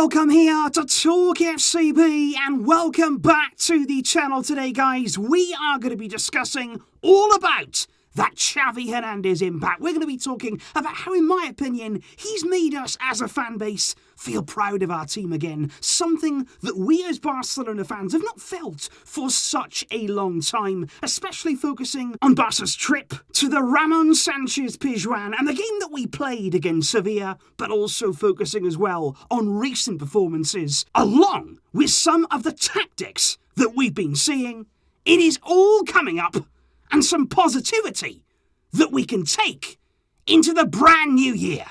Welcome here to TalkFCB and welcome back to the channel today, guys. We are going to be discussing all about that Xavi Hernandez impact. We're going to be talking about how, in my opinion, he's made us as a fan base feel proud of our team again. Something that we as Barcelona fans have not felt for such a long time, especially focusing on Barca's trip to the Ramon Sanchez Pizjuan and the game that we played against Sevilla, but also focusing as well on recent performances, along with some of the tactics that we've been seeing. It is all coming up, and some positivity that we can take into the brand new year.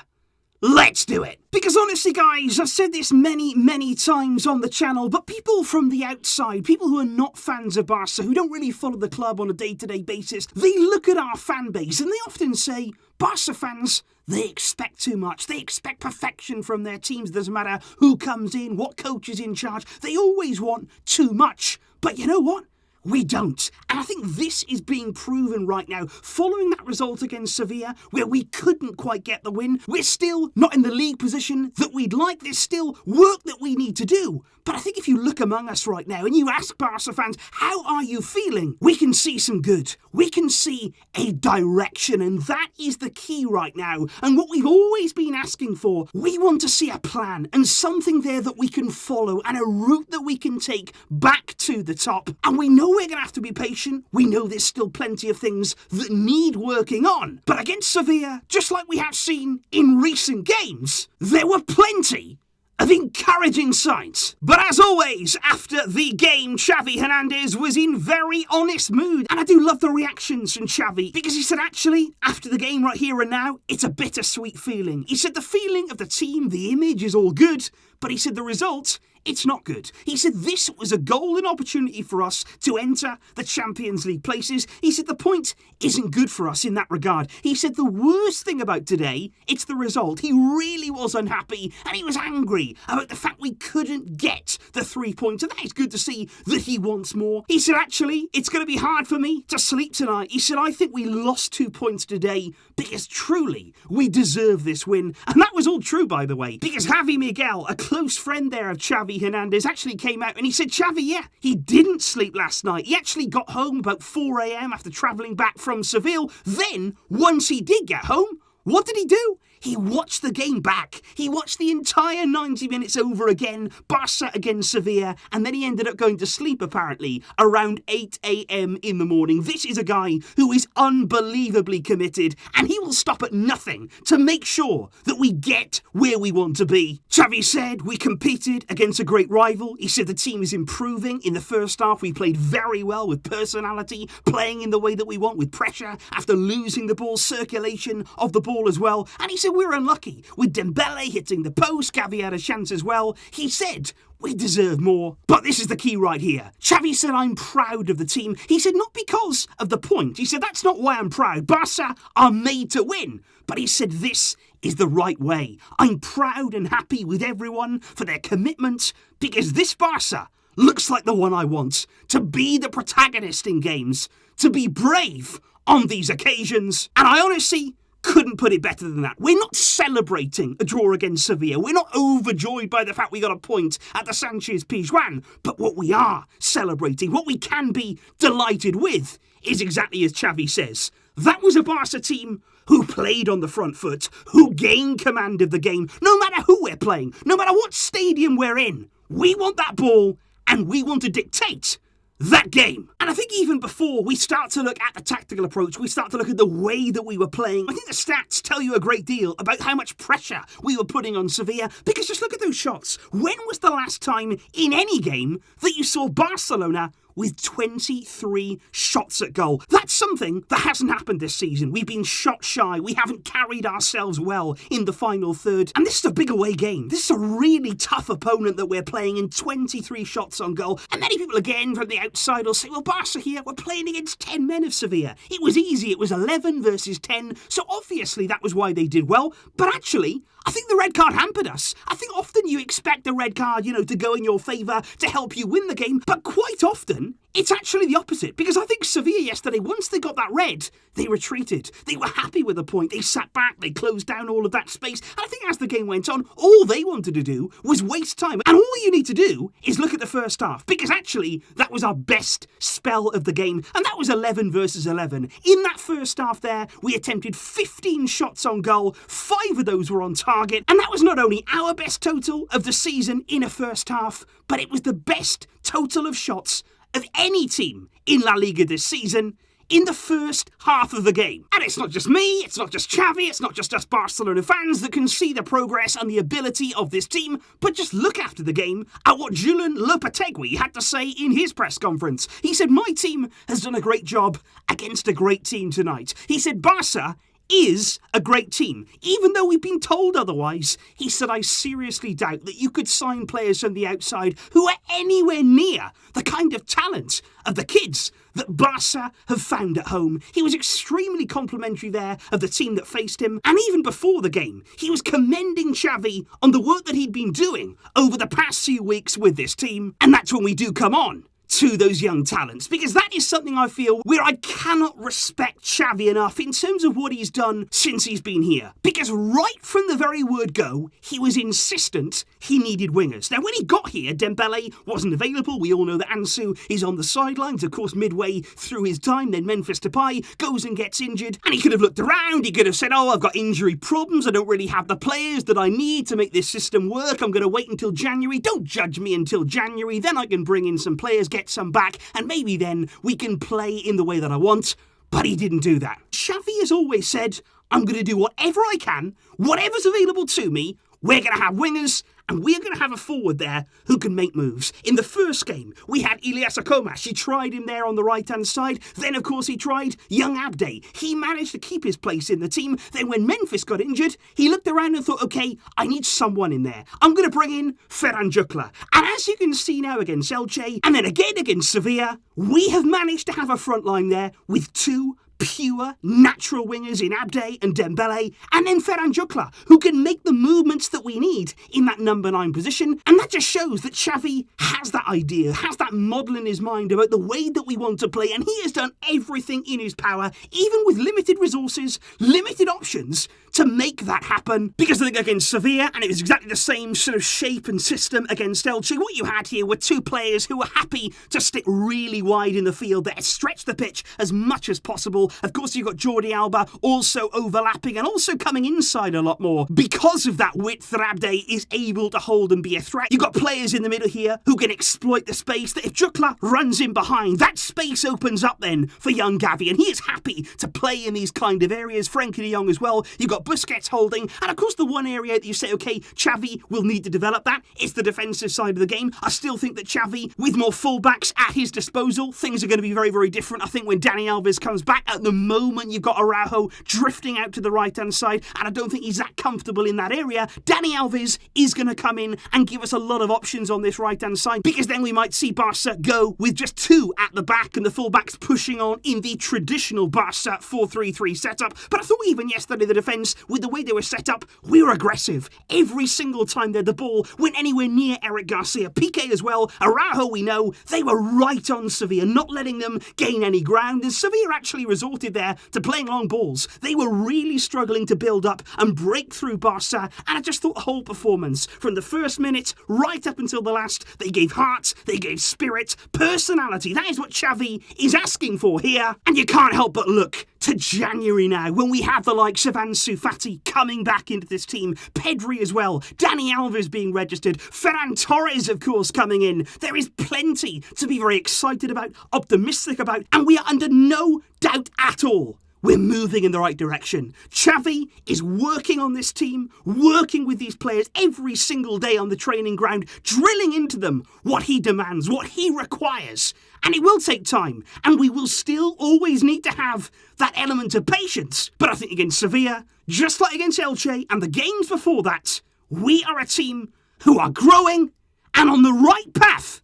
Let's do it. Because honestly, guys, I've said this many times on the channel, but people from the outside, people who are not fans of Barca, who don't really follow the club on a day-to-day basis, they look at our fan base and they often say, Barca fans, they expect too much. They expect perfection from their teams. It doesn't matter who comes in, what coach is in charge. They always want too much. But you know what? We don't. And I think this is being proven right now. Following that result against Sevilla, where we couldn't quite get the win, we're still not in the league position that we'd like. There's still work that we need to do. But I think if you look among us right now and you ask Barca fans, how are you feeling? We can see some good. We can see a direction, and that is the key right now. And what we've always been asking for, we want to see a plan and something there that we can follow and a route that we can take back to the top. And we know we're going to have to be patient. We know there's still plenty of things that need working on. But against Sevilla, just like we have seen in recent games, there were plenty of encouraging signs. But as always, after the game, Xavi Hernandez was in very honest mood. And I do love the reactions from Xavi, because he said, actually, after the game right here and now, it's a bittersweet feeling. He said the feeling of the team, the image is all good, but he said the result, it's not good. He said this was a golden opportunity for us to enter the Champions League places. He said the point isn't good for us in that regard. He said the worst thing about today, it's the result. He really was unhappy and he was angry about the fact we couldn't get the 3 points. And that is good to see that he wants more. He said, actually, it's going to be hard for me to sleep tonight. He said, I think we lost 2 points today because truly we deserve this win. And that was all true, by the way, because Javi Miguel, a close friend there of Xavi Hernandez, actually came out and he said, Xavi, yeah, he didn't sleep last night. He actually got home about 4 a.m. after travelling back from Seville. Then, once he did get home, what did he do? He watched the game back. He watched the entire 90 minutes over again, Barca against Sevilla, and then he ended up going to sleep, apparently, around 8 a.m. in the morning. This is a guy who is unbelievably committed, and he will stop at nothing to make sure that we get where we want to be. Xavi said we competed against a great rival. He said the team is improving. In the first half, we played very well with personality, playing in the way that we want, with pressure, after losing the ball, circulation of the ball as well. And he said we're unlucky with Dembélé hitting the post. Gavi had a chance as well. He said we deserve more. But this is the key right here. Xavi said, I'm proud of the team. He said, not because of the point. He said, that's not why I'm proud. Barca are made to win. But he said, this is the right way. I'm proud and happy with everyone for their commitment, because this Barca looks like the one I want. To be the protagonist in games. To be brave on these occasions. And I honestly couldn't put it better than that. We're not celebrating a draw against Sevilla. We're not overjoyed by the fact we got a point at the Sanchez Pizjuan. But what we are celebrating, what we can be delighted with, is exactly as Xavi says. That was a Barca team who played on the front foot, who gained command of the game, no matter who we're playing, no matter what stadium we're in. We want that ball, and we want to dictate that game. And I think even before we start to look at the tactical approach, we start to look at the way that we were playing, I think the stats tell you a great deal about how much pressure we were putting on Sevilla, because just look at those shots. When was the last time in any game that you saw Barcelona with 23 shots at goal? That's something that hasn't happened this season. We've been shot shy. We haven't carried ourselves well in the final third. And this is a big away game. This is a really tough opponent that we're playing in. 23 shots on goal. And many people again from the outside will say, well, Barca here, we're playing against 10 men of Sevilla. It was easy. It was 11 versus 10. So obviously that was why they did well. But actually, I think the red card hampered us. I think often you expect the red card, to go in your favour to help you win the game. But quite often, It's actually the opposite, because I think Sevilla yesterday, once they got that red, they retreated. They were happy with the point. They sat back, they closed down all of that space. And I think as the game went on, all they wanted to do was waste time. And all you need to do is look at the first half, because actually that was our best spell of the game. And that was 11 versus 11. In that first half there, we attempted 15 shots on goal. 5 of those were on target. And that was not only our best total of the season in a first half, but it was the best total of shots of any team in La Liga this season in the first half of the game. And it's not just me, it's not just Xavi, it's not just us Barcelona fans that can see the progress and the ability of this team, but just look after the game at what Julen Lopetegui had to say in his press conference. He said, "My team has done a great job against a great team tonight." He said, "Barça is a great team, even though we've been told otherwise." He said, "I seriously doubt that you could sign players from the outside who are anywhere near the kind of talent of the kids that Barca have found at home." He was extremely complimentary there of the team that faced him, and even before the game, he was commending Xavi on the work that he'd been doing over the past few weeks with this team. And that's when we do come on to those young talents, because that is something I feel where I cannot respect Xavi enough in terms of what he's done since he's been here. Because right from the very word go, he was insistent he needed wingers. Now, when he got here, Dembélé wasn't available. We all know that Ansu is on the sidelines, of course, midway through his time. Then Memphis Depay goes and gets injured, and he could have looked around. He could have said, "Oh, I've got injury problems. I don't really have the players that I need to make this system work. I'm going to wait until January. Don't judge me until January. Then I can bring in some players, get some back, and maybe then we can play in the way that I want." But he didn't do that. Xavi has always said, "I'm going to do whatever I can, whatever's available to me. We're going to have wingers, and we're going to have a forward there who can make moves." In the first game, we had Elias Akomas. He tried him there on the right-hand side. Then, of course, he tried young Abde. He managed to keep his place in the team. Then when Memphis got injured, he looked around and thought, "Okay, I need someone in there. I'm going to bring in Ferran Jucla." And as you can see now against Elche, and then again against Sevilla, we have managed to have a front line there with 2 pure, natural wingers in Abde and Dembélé, and then Ferran Jucla, who can make the movements that we need in that number 9 position. And that just shows that Xavi has that idea, has that model in his mind about the way that we want to play, and he has done everything in his power, even with limited resources, limited options, to make that happen. Because I think against Sevilla, and it was exactly the same sort of shape and system against Elche, what you had here were 2 players who were happy to stick really wide in the field there, stretch the pitch as much as possible. Of course, you've got Jordi Alba also overlapping and also coming inside a lot more. Because of that width that Abde is able to hold and be a threat, you've got players in the middle here who can exploit the space, that if Jucla runs in behind, that space opens up then for young Gavi, and he is happy to play in these kind of areas. Frenkie de Jong as well. You've got Busquets holding, and of course the one area that you say, okay, Xavi will need to develop that, is the defensive side of the game. I still think that Xavi, with more fullbacks at his disposal, things are going to be very, very different. I think when Dani Alves comes back, at the moment you've got Araújo drifting out to the right-hand side, and I don't think he's that comfortable in that area. Dani Alves is going to come in and give us a lot of options on this right-hand side, because then we might see Barca go with just 2 at the back and the fullbacks pushing on in the traditional Barca 4-3-3 setup. But I thought even yesterday the defence, with the way they were set up, we were aggressive. Every single time the ball went anywhere near Eric Garcia. Piqué as well. Araújo, we know, they were right on Sevilla, not letting them gain any ground, and Sevilla actually resorted there to playing long balls. They were really struggling to build up and break through Barca, and I just thought the whole performance, from the first minute right up until the last, they gave heart, they gave spirit, personality. That is what Xavi is asking for here, and you can't help but look to January now, when we have the likes of Ansu Fati coming back into this team, Pedri as well, Dani Alves being registered, Ferran Torres, of course, coming in. There is plenty to be very excited about, optimistic about, and we are under no doubt at all we're moving in the right direction. Xavi is working on this team, working with these players every single day on the training ground, drilling into them what he demands, what he requires. And it will take time, and we will still always need to have that element of patience. But I think against Sevilla, just like against Elche and the games before that, we are a team who are growing and on the right path.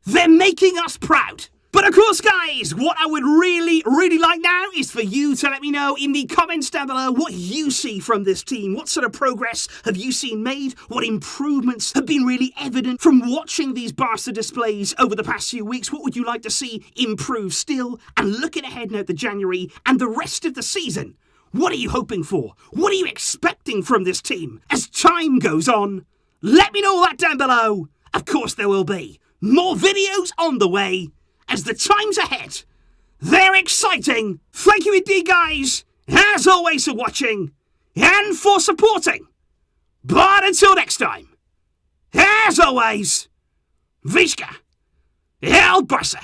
They're making us proud. But of course, guys, what I would really like now is for you to let me know in the comments down below what you see from this team. What sort of progress have you seen made? What improvements have been really evident from watching these Barca displays over the past few weeks? What would you like to see improve still? And looking ahead now to January and the rest of the season, what are you hoping for? What are you expecting from this team as time goes on? Let me know that down below. Of course there will be more videos on the way. As the times ahead, they're exciting. Thank you indeed, guys, as always, for watching and for supporting. But until next time, as always, Visca El Barça.